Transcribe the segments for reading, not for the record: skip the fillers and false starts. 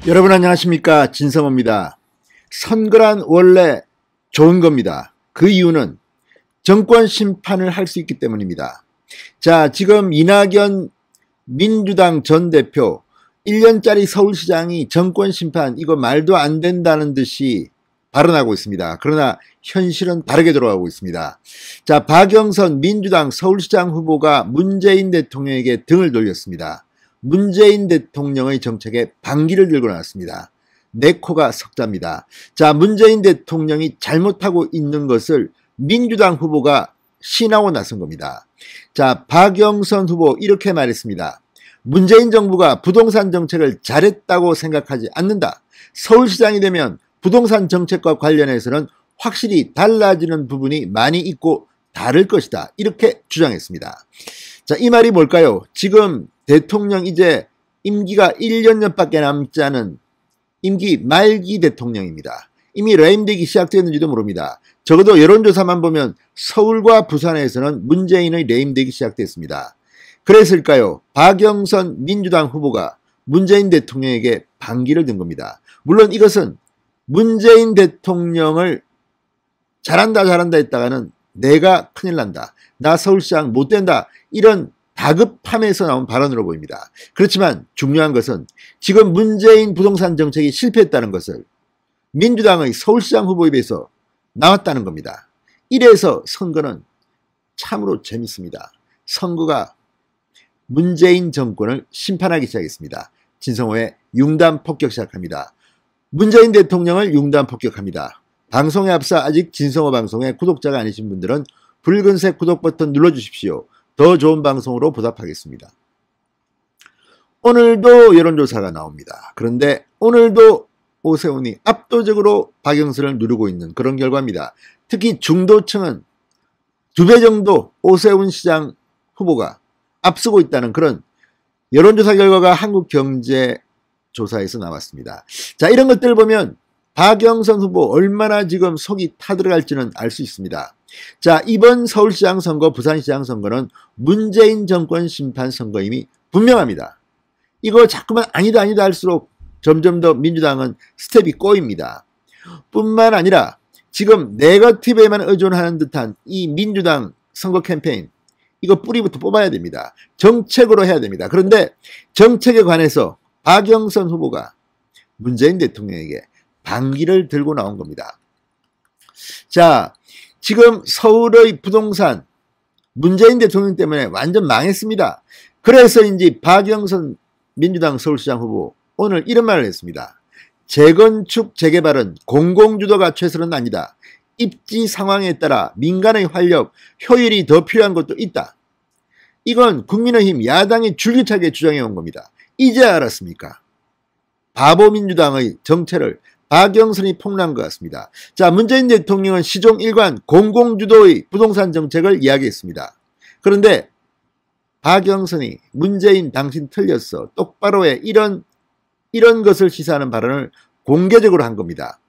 여러분 안녕하십니까, 진성호입니다. 선거란 원래 좋은 겁니다. 그 이유는 정권 심판을 할 수 있기 때문입니다. 자, 지금 이낙연 민주당 전 대표 1년짜리 서울시장이 정권 심판, 이거 말도 안 된다는 듯이 발언하고 있습니다. 그러나 현실은 다르게 돌아가고 있습니다. 자, 박영선 민주당 서울시장 후보가 문재인 대통령에게 등을 돌렸습니다. 문재인 대통령의 정책에 반기를 들고 나왔습니다. 내 코가 석자입니다. 자, 문재인 대통령이 잘못하고 있는 것을 민주당 후보가 시인하고 나선 겁니다. 자, 박영선 후보 이렇게 말했습니다. 문재인 정부가 부동산 정책을 잘했다고 생각하지 않는다. 서울시장이 되면 부동산 정책과 관련해서는 확실히 달라지는 부분이 많이 있고 다를 것이다. 이렇게 주장했습니다. 자, 이 말이 뭘까요? 지금 대통령 이제 임기가 1년밖에 남지 않은 임기 말기 대통령입니다. 이미 레임되기 시작됐는지도 모릅니다. 적어도 여론조사만 보면 서울과 부산에서는 문재인의 레임되기 시작됐습니다. 그랬을까요? 박영선 민주당 후보가 문재인 대통령에게 반기를 든 겁니다. 물론 이것은 문재인 대통령을 잘한다 했다가는 내가 큰일 난다, 나 서울시장 못 된다, 이런 다급함에서 나온 발언으로 보입니다. 그렇지만 중요한 것은 지금 문재인 부동산 정책이 실패했다는 것을 민주당의 서울시장 후보에 비해서 나왔다는 겁니다. 이래서 선거는 참으로 재밌습니다. 선거가 문재인 정권을 심판하기 시작했습니다. 진성호의 융단 폭격 시작합니다. 문재인 대통령을 융단 폭격합니다. 방송에 앞서 아직 진성호 방송의 구독자가 아니신 분들은 붉은색 구독 버튼 눌러주십시오. 더 좋은 방송으로 보답하겠습니다. 오늘도 여론조사가 나옵니다. 그런데 오늘도 오세훈이 압도적으로 박영선을 누르고 있는 그런 결과입니다. 특히 중도층은 2배 정도 오세훈 시장 후보가 앞서고 있다는 그런 여론조사 결과가 한국경제조사에서 나왔습니다. 자, 이런 것들을 보면 박영선 후보 얼마나 지금 속이 타들어갈지는 알 수 있습니다. 자, 이번 서울시장 선거, 부산시장 선거는 문재인 정권 심판 선거임이 분명합니다. 이거 자꾸만 아니다 할수록 점점 더 민주당은 스텝이 꼬입니다. 뿐만 아니라 지금 네거티브에만 의존하는 듯한 이 민주당 선거 캠페인, 이거 뿌리부터 뽑아야 됩니다. 정책으로 해야 됩니다. 그런데 정책에 관해서 박영선 후보가 문재인 대통령에게 반기를 들고 나온 겁니다. 자, 지금 서울의 부동산 문재인 대통령 때문에 완전 망했습니다. 그래서인지 박영선 민주당 서울시장 후보 오늘 이런 말을 했습니다. 재건축, 재개발은 공공주도가 최선은 아니다. 입지 상황에 따라 민간의 활력, 효율이 더 필요한 것도 있다. 이건 국민의힘 야당이 줄기차게 주장해 온 겁니다. 이제 알았습니까? 바보 민주당의 정체를 박영선이 폭로한 것 같습니다. 자, 문재인 대통령은 시종 일관 공공주도의 부동산 정책을 이야기했습니다. 그런데 박영선이 문재인 당신 틀렸어, 똑바로 해, 이런 것을 시사하는 발언을 공개적으로 한 겁니다.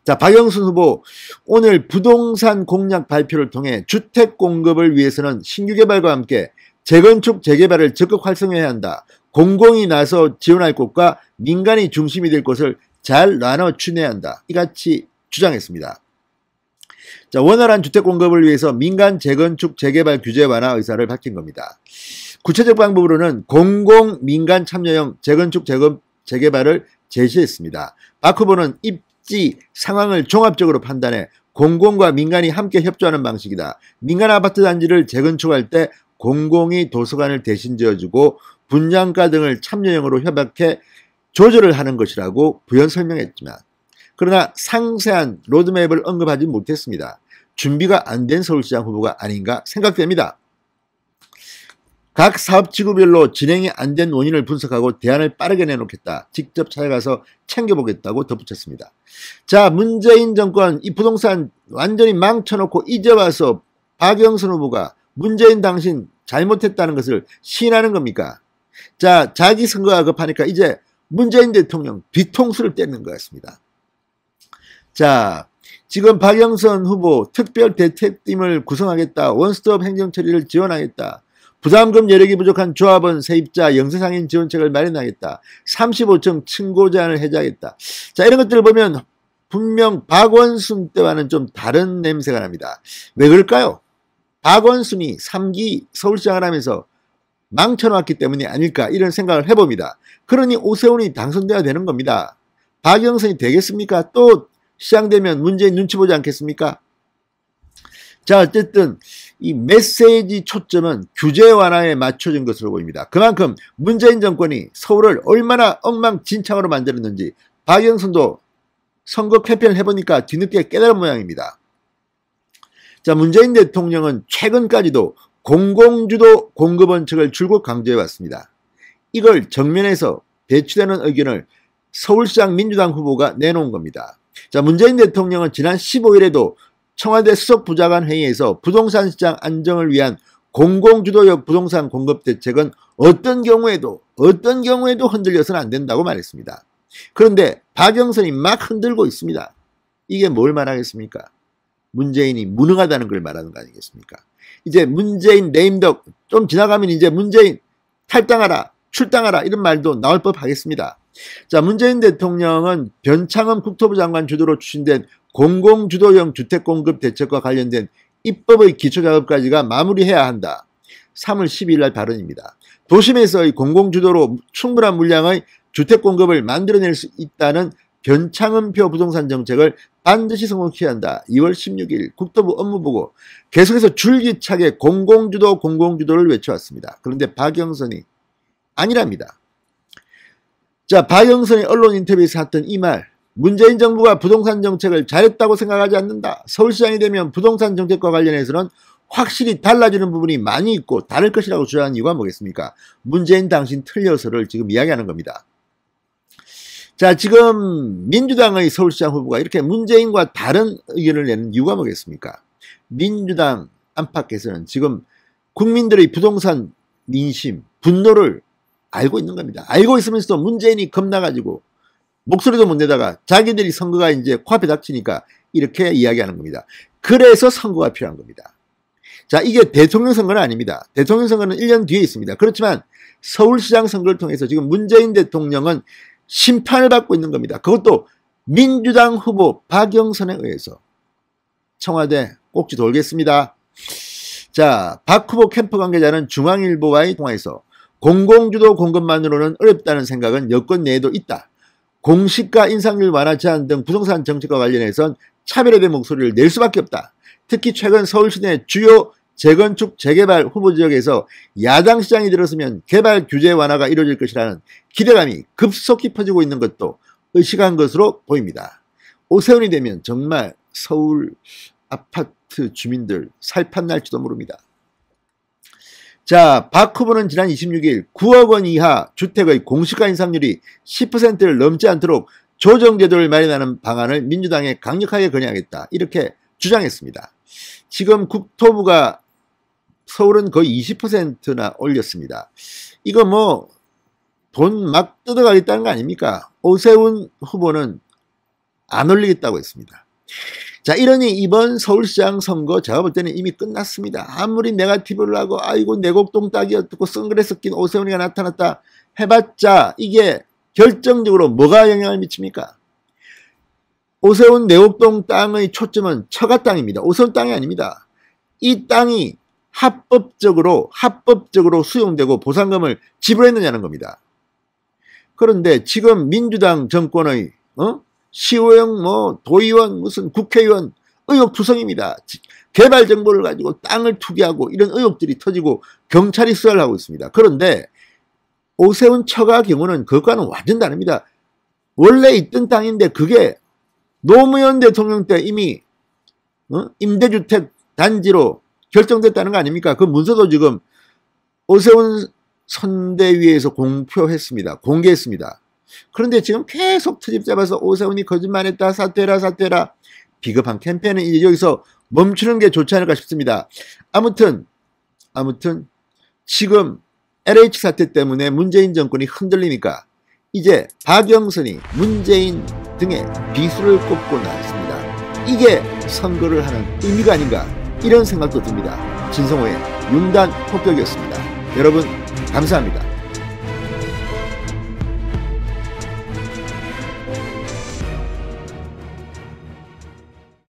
자, 박영선 후보 오늘 부동산 공약 발표를 통해 주택 공급을 위해서는 신규 개발과 함께 재건축, 재개발을 적극 활성화해야 한다. 공공이 나서 지원할 곳과 민간이 중심이 될 곳을 잘 나눠 추진해야 한다. 이같이 주장했습니다. 자, 원활한 주택 공급을 위해서 민간 재건축, 재개발 규제 완화 의사를 밝힌 겁니다. 구체적 방법으로는 공공 민간 참여형 재건축, 재개발을 제시했습니다. 박 후보는 입지 상황을 종합적으로 판단해 공공과 민간이 함께 협조하는 방식이다. 민간 아파트 단지를 재건축할 때 공공이 도서관을 대신 지어주고 분양가 등을 참여형으로 협약해 조절을 하는 것이라고 부연 설명했지만, 그러나 상세한 로드맵을 언급하지 못했습니다. 준비가 안 된 서울시장 후보가 아닌가 생각됩니다. 각 사업지구별로 진행이 안 된 원인을 분석하고 대안을 빠르게 내놓겠다. 직접 찾아가서 챙겨보겠다고 덧붙였습니다. 자, 문재인 정권 이 부동산 완전히 망쳐놓고 이제 와서 박영선 후보가 문재인 당신 잘못했다는 것을 시인하는 겁니까? 자, 자기 선거가 급하니까 이제 문재인 대통령 뒤통수를 때리는 것 같습니다. 자, 지금 박영선 후보 특별 대책팀을 구성하겠다, 원스톱 행정처리를 지원하겠다, 부담금 여력이 부족한 조합원 세입자 영세상인 지원책을 마련하겠다. 35층 층고 제한을 해제하겠다. 자, 이런 것들을 보면 분명 박원순 때와는 좀 다른 냄새가 납니다. 왜 그럴까요? 박원순이 3기 서울시장을 하면서 망쳐놨기 때문이 아닐까 이런 생각을 해봅니다. 그러니 오세훈이 당선돼야 되는 겁니다. 박영선이 되겠습니까? 또 시장 되면 문재인 눈치 보지 않겠습니까? 자, 어쨌든 이 메시지 초점은 규제 완화에 맞춰진 것으로 보입니다. 그만큼 문재인 정권이 서울을 얼마나 엉망진창으로 만들었는지 박영선도 선거 캠페인을 해보니까 뒤늦게 깨달은 모양입니다. 자, 문재인 대통령은 최근까지도 공공주도 공급원칙을 줄곧 강조해왔습니다. 이걸 정면에서 배치되는 의견을 서울시장 민주당 후보가 내놓은 겁니다. 자, 문재인 대통령은 지난 15일에도 청와대 수석부장관 회의에서 부동산 시장 안정을 위한 공공주도적 부동산 공급 대책은 어떤 경우에도 흔들려서는 안 된다고 말했습니다. 그런데 박영선이 막 흔들고 있습니다. 이게 뭘 말하겠습니까? 문재인이 무능하다는 걸 말하는 거 아니겠습니까? 이제 문재인 레임덕 좀 지나가면 이제 문재인 탈당하라, 출당하라 이런 말도 나올 법 하겠습니다. 자, 문재인 대통령은 변창흠 국토부 장관 주도로 추진된 공공주도형 주택공급 대책과 관련된 입법의 기초작업까지가 마무리해야 한다. 3월 12일 날 발언입니다. 도심에서의 공공주도로 충분한 물량의 주택공급을 만들어낼 수 있다는 변창흠표 부동산 정책을 반드시 성공해야 한다. 2월 16일 국토부 업무보고 계속해서 줄기차게 공공주도를 외쳐왔습니다. 그런데 박영선이 아니랍니다. 자, 박영선이 언론 인터뷰에서 했던 이 말, 문재인 정부가 부동산 정책을 잘했다고 생각하지 않는다. 서울시장이 되면 부동산 정책과 관련해서는 확실히 달라지는 부분이 많이 있고 다를 것이라고 주장한 이유가 뭐겠습니까? 문재인 당신 틀려서를 지금 이야기하는 겁니다. 자, 지금 민주당의 서울시장 후보가 이렇게 문재인과 다른 의견을 내는 이유가 뭐겠습니까? 민주당 안팎에서는 지금 국민들의 부동산 민심, 분노를 알고 있는 겁니다. 알고 있으면서도 문재인이 겁나가지고 목소리도 못 내다가 자기들이 선거가 이제 코앞에 닥치니까 이렇게 이야기하는 겁니다. 그래서 선거가 필요한 겁니다. 자, 이게 대통령 선거는 아닙니다. 대통령 선거는 1년 뒤에 있습니다. 그렇지만 서울시장 선거를 통해서 지금 문재인 대통령은 심판을 받고 있는 겁니다. 그것도 민주당 후보 박영선에 의해서. 청와대 꼭지 돌겠습니다. 자, 박 후보 캠프 관계자는 중앙일보와의 통화에서 공공주도 공급만으로는 어렵다는 생각은 여권 내에도 있다. 공시가 인상률 완화 제한 등 부동산 정책과 관련해선 차별화된 목소리를 낼 수밖에 없다. 특히 최근 서울시 내 주요 재건축 재개발 후보 지역에서 야당 시장이 들었으면 개발 규제 완화가 이루어질 것이라는 기대감이 급속히 퍼지고 있는 것도 의식한 것으로 보입니다. 오세훈이 되면 정말 서울 아파트 주민들 살판 날지도 모릅니다. 자, 박 후보는 지난 26일 9억 원 이하 주택의 공시가 인상률이 10%를 넘지 않도록 조정제도를 마련하는 방안을 민주당에 강력하게 건의하겠다. 이렇게 주장했습니다. 지금 국토부가 서울은 거의 20%나 올렸습니다. 이거 뭐 돈 막 뜯어가겠다는 거 아닙니까? 오세훈 후보는 안 올리겠다고 했습니다. 자, 이러니 이번 서울시장 선거 제가 볼 때는 이미 끝났습니다. 아무리 네거티브를 하고 아이고 내곡동 딱이 어떻고 선글라스 낀 오세훈이가 나타났다 해봤자 이게 결정적으로 뭐가 영향을 미칩니까? 오세훈 내곡동 땅의 초점은 처가 땅입니다. 오세훈 땅이 아닙니다. 이 땅이 합법적으로 수용되고 보상금을 지불했느냐는 겁니다. 그런데 지금 민주당 정권의 시의원, 도의원, 무슨 국회의원 의혹투성입니다. 개발 정보를 가지고 땅을 투기하고 이런 의혹들이 터지고 경찰이 수사를 하고 있습니다. 그런데 오세훈 처가 경우는 그것과는 완전 다릅니다. 원래 있던 땅인데 그게 노무현 대통령 때 이미 임대주택 단지로 결정됐다는 거 아닙니까? 그 문서도 지금 오세훈 선대위에서 공개했습니다. 그런데 지금 계속 트집 잡아서 오세훈이 거짓말했다, 사퇴해라. 비겁한 캠페인은 이제 여기서 멈추는 게 좋지 않을까 싶습니다. 아무튼 지금 LH 사태 때문에 문재인 정권이 흔들리니까 이제 박영선이 문재인 등에 비수를 꼽고 나왔습니다. 이게 선거를 하는 의미가 아닌가 이런 생각도 듭니다. 진성호의 융단 폭격이었습니다. 여러분 감사합니다.